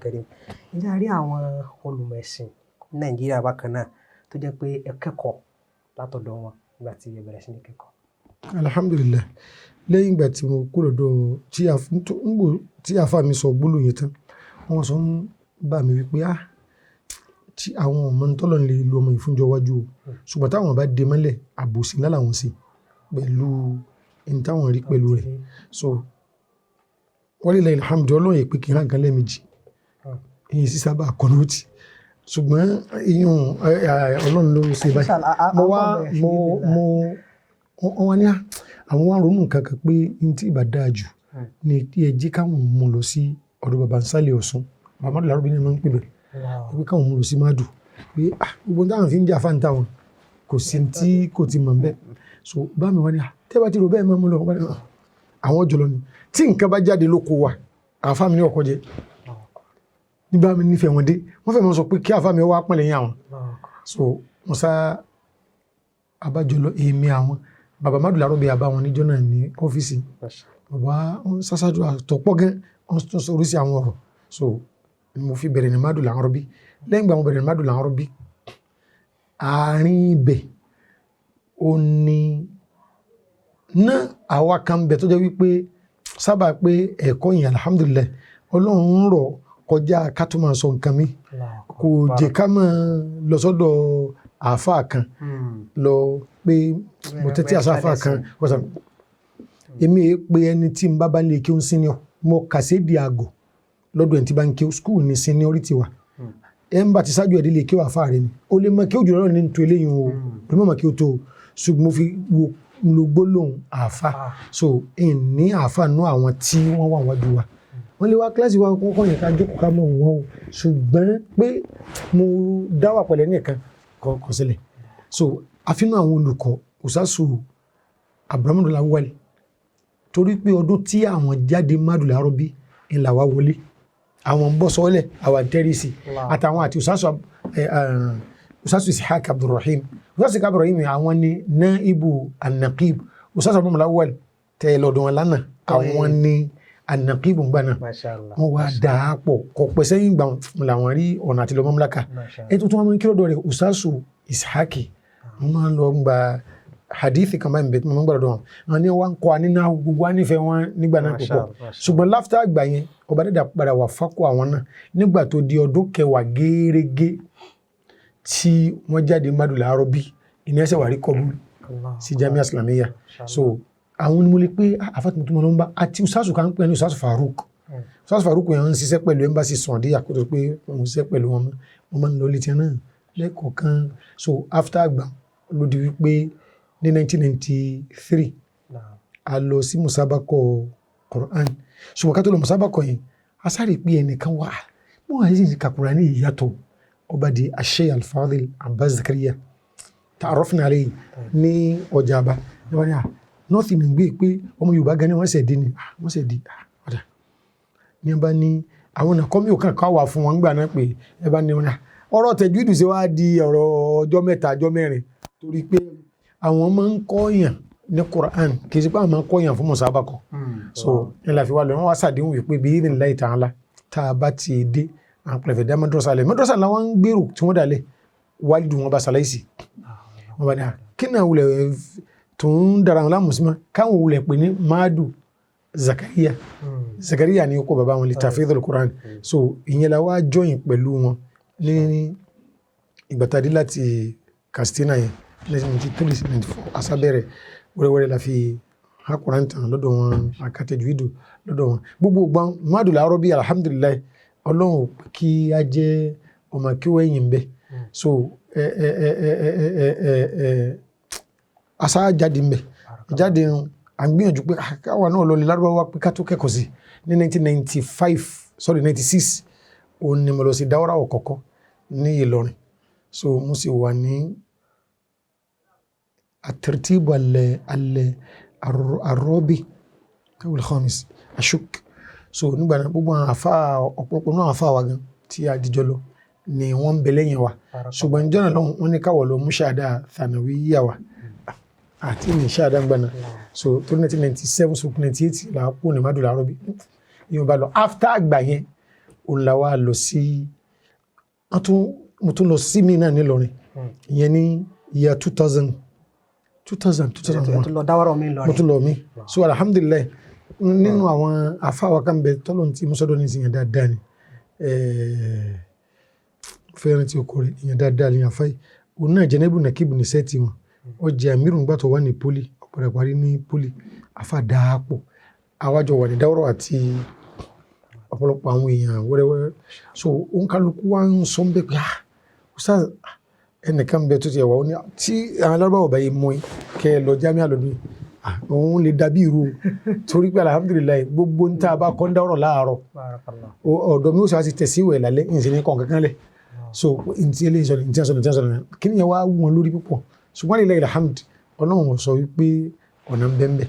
karim. Ǹjẹ́ a rí àwọn olùmọ̀ ẹ̀sìn ní Nàìjíríà bákan náà tó jẹ́ pé ẹ kẹ́kọ̀ọ́ látọ̀dọ̀ wọn nígbà tí ẹ bẹ̀rẹ̀ sí ní kẹ́kọ̀ọ́? Alhamdulillah, lẹ́yìn ìgbà tí mo kúrò lọ́dọ̀ tí àfáà mi sọ gbólóhùn yẹn tán, wọ́n sọ ń bà mí wípé tí àwọn ọmọ tọ́lọ̀ lè lo ọmọ ìfúnjọ wájú o, ṣùgbọ́n táwọn bá dé mọ́lẹ̀ àbòsí ńlá làwọn sí pẹ̀lú ẹni táwọn rí pẹ̀lú rẹ̀. So walillahi alhamdu, Ọlọ́run yìí pé kí n hàn kan lẹ́ẹ̀mejì, èyí sì sábà kọ́nọ́tì, ṣùgbọ́n ìyún Ọlọ́run ló ṣe báyìí. Wọ́n wá ní àwọn wá ronú nǹkan kan pé ní tí ìbá dáa jù ní ẹ jẹ́ káwọn mú lọ sí ọ̀dọ̀ bàbá nsálẹ̀ Ọ̀ṣun, Muhammadul-Awwal ni wọ́n ń pè bẹ́ẹ̀, pé káwọn mú lọ sí Madu, pé gbogbo táwọn fi ń jà fáńtà wọn kò sí tí kò ti mọ̀ bẹ́ẹ̀. So bá mi wá ní tẹ́ bá ti rò bẹ́ẹ̀ máa mú lọ, àwọn jọlọ ni tí nǹkan bá jáde lóko wa àfáà mi ní ọkọ jẹ ní bá mi nífẹ̀ẹ́ wọn dé, wọ́n fẹ́ mọ́ sọ pé kí àfáà mi wá pọ̀n lẹ́yìn àwọn. So wọ́n sá abájọlọ èmi àwọn bàbá Muhammadul-Awwal àbá wọn níjọ́ náà ní ọ́fíìsì, bàbá wọn sásájú àtọ̀pọ̀ gan, wọn tún sọ oríṣi àwọn ọ̀rọ̀. So mo fi bẹ̀rẹ̀ ní Muhammadul-Awwal. Lẹ́yìn ìgbà mo bẹ̀rẹ̀ ní Muhammadul-Awwal, àárín ibẹ̀ ó ní náà àwa kan bẹ̀ tó jẹ́ wípé sábà pé ẹ̀kọ́ yìí alhamdulillah Ọlọ́run ń rọ̀ kọjá ká tó máa sọ nǹkan mi, kò jẹ́ ká máa lọ sọ́dọ̀ àáfàá kan lọ pé mo tẹ́tí àsáfàá kan wọ́sàn. Èmi pé ẹni tí n bá lè kí ó ń senior, mo kà sí di àgọ̀ lọ́dọ̀ ẹni tí bá ń kí ó school ní seniority wa. Ẹ ń bá ti ṣáájú ẹ̀dí lè kí ó àfáà rẹ̀ ni, ó lè mọ kí ó jùlọ ní tó eléyìí o, ó lè mọ̀ kí ó tó, ṣùgbọ́n mo fi lo gbólóhùn àáfàá. So ní àáfàá nú àwọn tí wọ́n wà wájú wa, wọ́n lè wá kíláàsì wa kọ́kọ́ yẹn ká jókòó ká mọ̀ wọ́n o, ṣùgbọ́n pé mo dá wà pẹ̀lẹ́ nìkan kò sílẹ̀. So àfinú àwọn olùkọ́ òṣàṣù Muhammadul-Awwal, torí pé ọdún tí àwọn jáde Muhammadul-Awwal ńlá wa wọlé, àwọn bọ́ sọ́ọ́lẹ̀ àwọn tẹ́rìsì àtàwọn àti òṣàṣù Shaykh Abdurrahim. Òṣàṣù Abdurrahim àwọn ni naibu an-naqib, òṣàṣù Muhammadul-Awwal tẹ́ lọ́dún wọn lánàá, àwọn ni an-naqib ń gbà náà. Wọ́n wá dáa pọ̀ kọ̀ pẹ́ sẹ́yìn gbà làwọn rí ọ̀nà àti lọ mamlaka. Ètò tí wọ́n máa ń kí lọ́dọ̀ rẹ̀ òṣàṣù Ishaqi, wọ́n máa ń lọ gba hadithi kan báyìí bẹ́ẹ̀, wọ́n gbọ́dọ̀ wọn. Wọ́n ní wọ́n kọ́ nínú gbogbo wa nífẹ̀ẹ́ wọn nígbà náà púpọ̀. Ṣùgbọ́n láfítà àgbà yẹn ọba dẹ́dà padà wà fákọ̀ àwọn náà nígbà tó di ọdún 10 gẹ́rẹ́gẹ́ tí wọ́n jáde Muhammadul-Awwal, ìní ẹsẹ̀ wà rí kọ́bù sí Jamia Islamiyya. So àwọn ni mo lè pé àfàtúmọ̀ tó mọ̀ ló ń bá àti Ustaz kan pẹ̀lú Ustaz Farouk. Ustaz Farouk yẹn ń ṣiṣẹ́ pẹ̀lú embassy Saudiya kó tó pé wọ́n ń ṣiṣẹ́ pẹ̀lú wọn máa ń lọ létí náà lẹ́kọ̀ọ̀kan. So after àgbà ló di wípé ní 1993 a lọ sí musabakọ̀ Quran. Ṣùgbọ́n ká tó lọ musabakọ̀ yẹn a sáré pé ẹnìkan wà wọ́n wà ní kakura ní ìyàtọ̀ ọba di Sheikh Al-Fadil Abbas Zakaria ta'arrafna alayhi ní Ọjà'ba ní wọ́n ní nọ́ọ̀tì ní gbé pé ọmọ Yorùbá gan ni wọ́n ṣẹ̀ dé ni wọ́n ṣẹ̀ di ọ̀dà ní ẹ bá ní àwọn nàkọ́mí ò kàn ká wà fún wọn gbà náà pé ẹ bá ní wọn ọ̀rọ̀ tajwid ṣe wá di ọ̀rọ̀ ọjọ́ mẹ́ta ọjọ́ mẹ́rin torí pé àwọn máa ń kọ́yàn ní Quran kì í ṣe pé àwọn máa ń kọ́yàn fún musabakọ̀. So ní la fi wá lọ wọ́n wá ṣàdéhùn wípé bí idhnillahi ta'ala tá a bá ti dé àwọn pẹ̀lẹ́fẹ̀ dá madrasa lẹ̀ madrasa làwọn ń gbèrò tí wọ́n dalẹ̀ wálìdù wọn bá ṣaláìsì wọn bá ní kí náà wulẹ̀ tó ń dara wọn lámùsímọ́ káwọn wulẹ̀ pè ní Madu Zakaria ní ọkọ̀ bàbá wọn lè tafidhul Quran. So ìyẹn la wá jọyìn pẹ̀lú wọn ní ìgbàtàdé láti Katsina yẹn 1993-94 asábẹ̀rẹ̀ wẹ́rẹ́wẹ́rẹ́ la fi Quran tán lọ́dọ̀ wọn akátẹ̀júwìdù lọ́dọ̀ wọn gbogbo gbọ́n Muhammadul-Awwal alhamdulillah Ọlọ́run kí a jẹ́ ọmọ kí wọ́n yìn bẹ́. So asá jáde mbẹ̀ jáde à ń gbìyànjú pé káwa náà lọlẹ̀ lárúbáwá pé ká tó kẹ́kọ̀ọ́ sí ní 96 òun ni mo lọ sí dáwọ́rà ọ̀kọ̀ọ̀kọ́ ní Ìlọrin. So mo sì wà ní الترتيب الرابع أو الخامس أشك. So nígbà náà gbogbo àwọn àfá ọ̀pọ̀lọpọ̀ náà àfá wa gan tí a dìjọ lọ ni wọ́n ń bẹ lẹ́yìn wa. Ṣùgbọ́n jọ́nà lọ́wọ́ wọ́n ní káwọ̀ lọ mú ṣáàdá thanawiyya wa àti ní ṣáàdá gbàna. So tó 1997 so 1998 là kú ní Muhammadul-Awwal yóò bá lọ. After àgbà yẹn òun la wá lọ sí mo tún lọ sí mi náà nílọrin ìyẹn ní year 2001 lọ dáwọ́rọ̀ mi lọ mo tún lọ mí so alhamdulillah nínú àwọn afáwa kan bẹ tọ́lọ̀ tí mo sọ́dọ̀ ní ìsìnyàn dáadáa ni fẹ́ràn tí ó kọrẹ ìyẹn dáadáa ní àfáì òun náà jẹ́nẹ́bù nàkíbù ní sẹ́ẹ̀tì wọn ó jẹ́ àmírùn gbà tó wà ní pólì ọ̀pọ̀lọpọ̀ parí ní pólì afá dáàpọ̀ àwájọ wà ní dáwọ́rọ̀ àti ọ̀pọ̀lọpọ̀ àwọn èèyàn wẹ́rẹ́wẹ́rẹ́ so òun kálukú wá ń sọ ń bẹ́ pé ẹnìkan bẹ tó ti ẹ̀wà ó ní tí àwọn alárúbáwọ̀ báyìí mọ́ kẹ lọ jámíà lọ́dún òun lè dàbí irú torí pé alhamdulilayi gbogbo ń tá a bá kọ́ ń dáwọ́rọ̀ láàárọ̀ ọ̀dọ̀ mi ó sì wá ti tẹ̀sí ìwẹ̀ lálẹ́ ìsìn ní kọ̀ọ̀kan kan lẹ̀ so ntí eléyìí sọ̀rọ̀ ntí sọ̀rọ̀ kí ni yẹn wá wù wọn lórí púpọ̀ ṣùgbọ́n ilẹ̀ alhamd ọlọ́run sọ wípé ọ̀nà ń bẹ́ẹ̀